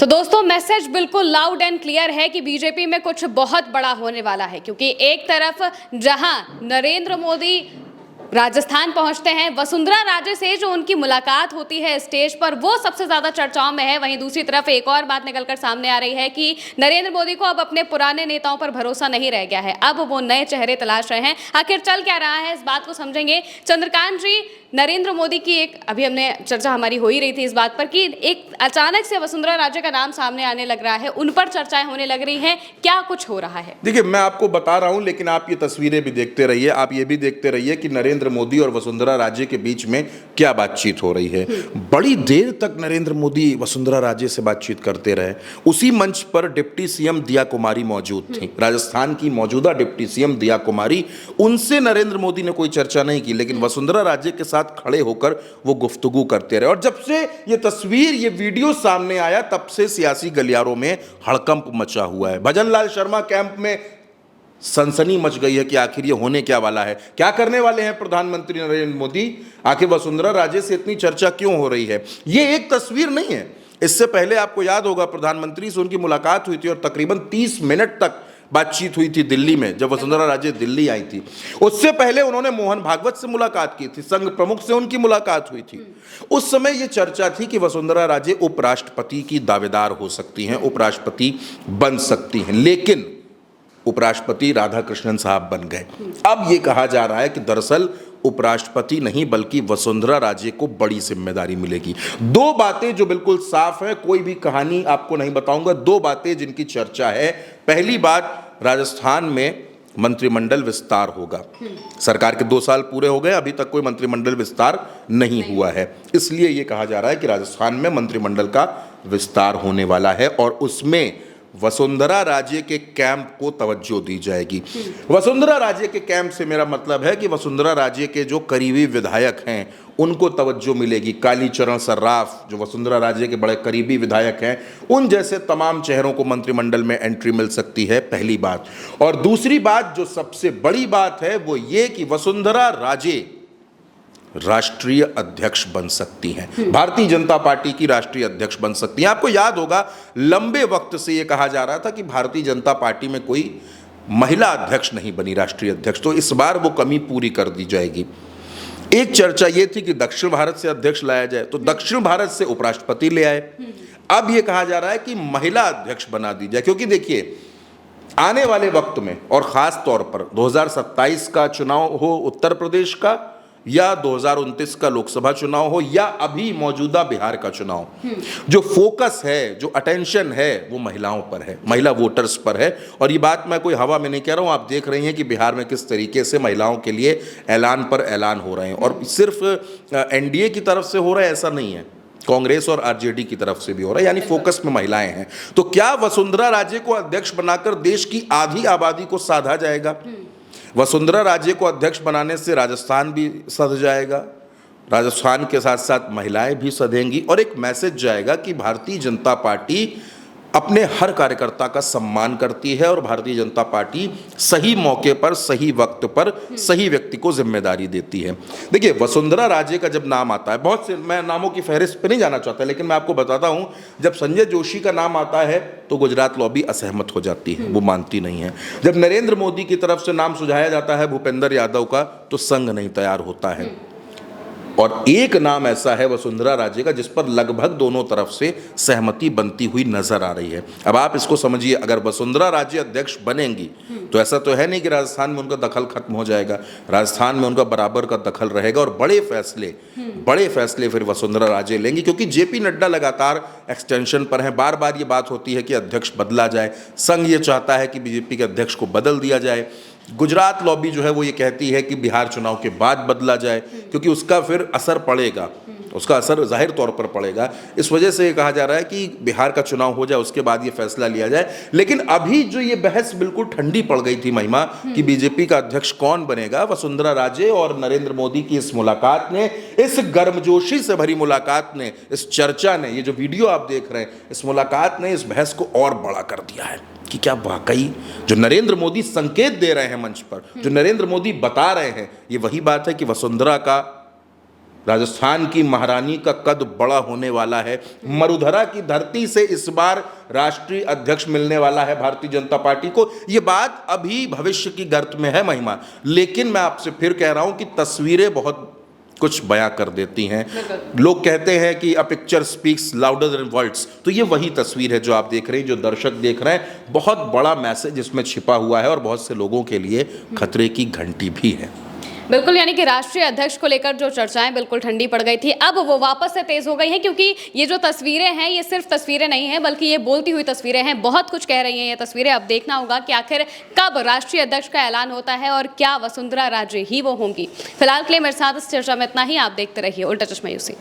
तो दोस्तों मैसेज बिल्कुल लाउड एंड क्लियर है कि बीजेपी में कुछ बहुत बड़ा होने वाला है, क्योंकि एक तरफ जहां नरेंद्र मोदी राजस्थान पहुंचते हैं, वसुंधरा राजे से जो उनकी मुलाकात होती है स्टेज पर, वो सबसे ज्यादा चर्चाओं में है। वहीं दूसरी तरफ एक और बात निकलकर सामने आ रही है कि नरेंद्र मोदी को अब अपने पुराने नेताओं पर भरोसा नहीं रह गया है, अब वो नए चेहरे तलाश रहे हैं। आखिर चल क्या रहा है, इस बात को समझेंगे। चंद्रकांत जी, नरेंद्र मोदी की एक अभी हमने चर्चा हमारी हो ही रही थी इस बात पर कि एक अचानक से वसुंधरा राजे का नाम सामने आने लग रहा है, उन पर चर्चाएं होने लग रही हैं, क्या कुछ हो रहा है? देखिए, मैं आपको बता रहा हूं, लेकिन आप ये तस्वीरें भी देखते रहिए। आप ये भी देखते रहिए कि नरेंद्र मोदी और वसुंधरा राजे के बीच में क्या बातचीत हो रही है। बड़ी देर तक नरेंद्र मोदी वसुंधरा राजे से बातचीत करते रहे। उसी मंच पर डिप्टी सीएम दिया कुमारी मौजूद थी, राजस्थान की मौजूदा डिप्टी सीएम दिया कुमारी। उनसे नरेंद्र मोदी ने कोई चर्चा नहीं की, लेकिन वसुंधरा राजे के साथ खड़े होकर वो गुफ्तगू करते रहे। और जब से ये तस्वीर, ये वीडियो सामने आया, तब से सियासी गलियारों में हड़कंप मचा हुआ है। भजन लाल शर्मा कैंप में सनसनी मच गई है कि आखिर ये होने क्या वाला है, क्या करने वाले हैं प्रधानमंत्री नरेंद्र मोदी, आखिर वसुंधरा राजे से इतनी चर्चा क्यों हो रही है। ये एक तस्वीर नहीं है। इससे पहले आपको याद होगा, प्रधानमंत्री से उनकी मुलाकात हुई थी और तकरीबन 30 मिनट तक बातचीत हुई थी दिल्ली में, जब वसुंधरा राजे दिल्ली आई थी। उससे पहले उन्होंने मोहन भागवत से मुलाकात की थी, संघ प्रमुख से उनकी मुलाकात हुई थी। उस समय यह चर्चा थी कि वसुंधरा राजे उपराष्ट्रपति की दावेदार हो सकती हैं, उपराष्ट्रपति बन सकती हैं, लेकिन उपराष्ट्रपति राधाकृष्णन साहब बन गए। अब यह कहा जा रहा है कि दरअसल उपराष्ट्रपति नहीं, बल्कि वसुंधरा राजे को बड़ी जिम्मेदारी मिलेगी। दो बातें जो बिल्कुल साफ है, कोई भी कहानी आपको नहीं बताऊंगा। दो बातें जिनकी चर्चा है। पहली बात, राजस्थान में मंत्रिमंडल विस्तार होगा। सरकार के 2 साल पूरे हो गए, अभी तक कोई मंत्रिमंडल विस्तार नहीं हुआ है, इसलिए यह कहा जा रहा है कि राजस्थान में मंत्रिमंडल का विस्तार होने वाला है और उसमें वसुंधरा राजे के कैंप को तवज्जो दी जाएगी। वसुंधरा राजे के कैंप से मेरा मतलब है कि वसुंधरा राजे के जो करीबी विधायक हैं उनको तवज्जो मिलेगी। कालीचरण सर्राफ जो वसुंधरा राजे के बड़े करीबी विधायक हैं, उन जैसे तमाम चेहरों को मंत्रिमंडल में एंट्री मिल सकती है, पहली बात। और दूसरी बात, जो सबसे बड़ी बात है, वो ये कि वसुंधरा राजे राष्ट्रीय अध्यक्ष बन सकती हैं, भारतीय जनता पार्टी की राष्ट्रीय अध्यक्ष बन सकती हैं। आपको याद होगा, लंबे वक्त से यह कहा जा रहा था कि भारतीय जनता पार्टी में कोई महिला अध्यक्ष नहीं बनी, राष्ट्रीय अध्यक्ष, तो इस बार वो कमी पूरी कर दी जाएगी। एक चर्चा यह थी कि दक्षिण भारत से अध्यक्ष लाया जाए, तो दक्षिण भारत से उपराष्ट्रपति ले आए। अब यह कहा जा रहा है कि महिला अध्यक्ष बना दी जाए, क्योंकि देखिए, आने वाले वक्त में और खास तौर पर 2027 का चुनाव हो उत्तर प्रदेश का, या 2029 का लोकसभा चुनाव हो, या अभी मौजूदा बिहार का चुनाव, जो फोकस है, जो अटेंशन है, वो महिलाओं पर है, महिला वोटर्स पर है। और ये बात मैं कोई हवा में नहीं कह रहा हूँ, आप देख रहे हैं कि बिहार में किस तरीके से महिलाओं के लिए ऐलान पर ऐलान हो रहे हैं। और सिर्फ एनडीए की तरफ से हो रहा है ऐसा नहीं है, कांग्रेस और आरजेडी की तरफ से भी हो रहा है, यानी फोकस में महिलाएं हैं। तो क्या वसुंधरा राजे को अध्यक्ष बनाकर देश की आधी आबादी को साधा जाएगा? वसुंधरा राजे को अध्यक्ष बनाने से राजस्थान भी सध जाएगा, राजस्थान के साथ साथ महिलाएं भी सधेंगी, और एक मैसेज जाएगा कि भारतीय जनता पार्टी अपने हर कार्यकर्ता का सम्मान करती है और भारतीय जनता पार्टी सही मौके पर, सही वक्त पर, सही व्यक्ति को जिम्मेदारी देती है। देखिए, वसुंधरा राजे का जब नाम आता है, बहुत से, मैं नामों की फहरिस्त पे नहीं जाना चाहता, लेकिन मैं आपको बताता हूं, जब संजय जोशी का नाम आता है तो गुजरात लॉबी असहमत हो जाती है, वो मानती नहीं है। जब नरेंद्र मोदी की तरफ से नाम सुझाया जाता है भूपेंद्र यादव का, तो संघ नहीं तैयार होता है। और एक नाम ऐसा है वसुंधरा राजे का, जिस पर लगभग दोनों तरफ से सहमति बनती हुई नजर आ रही है। अब आप इसको समझिए, अगर वसुंधरा राजे अध्यक्ष बनेंगी तो ऐसा तो है नहीं कि राजस्थान में उनका दखल खत्म हो जाएगा, राजस्थान में उनका बराबर का दखल रहेगा और बड़े फैसले फिर वसुंधरा राजे लेंगी, क्योंकि जेपी नड्डा लगातार एक्सटेंशन पर हैं। बार बार ये बात होती है कि अध्यक्ष बदला जाए, संघ ये चाहता है कि बीजेपी के अध्यक्ष को बदल दिया जाए, गुजरात लॉबी जो है वो ये कहती है कि बिहार चुनाव के बाद बदला जाए, क्योंकि उसका फिर असर पड़ेगा, उसका असर जाहिर तौर पर पड़ेगा। इस वजह से ये कहा जा रहा है कि बिहार का चुनाव हो जाए, उसके बाद ये फैसला लिया जाए। लेकिन अभी जो ये बहस बिल्कुल ठंडी पड़ गई थी महिमा, कि बीजेपी का अध्यक्ष कौन बनेगा, वसुंधरा राजे और नरेंद्र मोदी की इस मुलाकात ने, इस गर्मजोशी से भरी मुलाकात ने, इस चर्चा ने, ये जो वीडियो आप देख रहे हैं, इस मुलाकात ने इस बहस को और बड़ा कर दिया है कि क्या वाकई जो नरेंद्र मोदी संकेत दे रहे हैं मंच पर, जो नरेंद्र मोदी बता रहे हैं, ये वही बात है कि वसुंधरा का राजस्थान की महारानी का कद बड़ा होने वाला है। मरुधरा की धरती से इस बार राष्ट्रीय अध्यक्ष मिलने वाला है भारतीय जनता पार्टी को। ये बात अभी भविष्य की गर्त में है महिमा, लेकिन मैं आपसे फिर कह रहा हूं कि तस्वीरें बहुत कुछ बयां कर देती हैं। लोग कहते हैं कि a picture speaks louder than words, तो ये वही तस्वीर है जो आप देख रहे हैं, जो दर्शक देख रहे हैं। बहुत बड़ा मैसेज इसमें छिपा हुआ है और बहुत से लोगों के लिए खतरे की घंटी भी है। बिल्कुल, यानी कि राष्ट्रीय अध्यक्ष को लेकर जो चर्चाएं बिल्कुल ठंडी पड़ गई थी, अब वो वापस से तेज हो गई हैं, क्योंकि ये जो तस्वीरें हैं ये सिर्फ तस्वीरें नहीं हैं, बल्कि ये बोलती हुई तस्वीरें हैं। बहुत कुछ कह रही हैं ये तस्वीरें। अब देखना होगा कि आखिर कब राष्ट्रीय अध्यक्ष का ऐलान होता है और क्या वसुंधरा राजे ही वो होंगी। फिलहाल के लिए मेरे साथ इस चर्चा में इतना ही। आप देखते रहिए उल्टा चश्मा यूसी।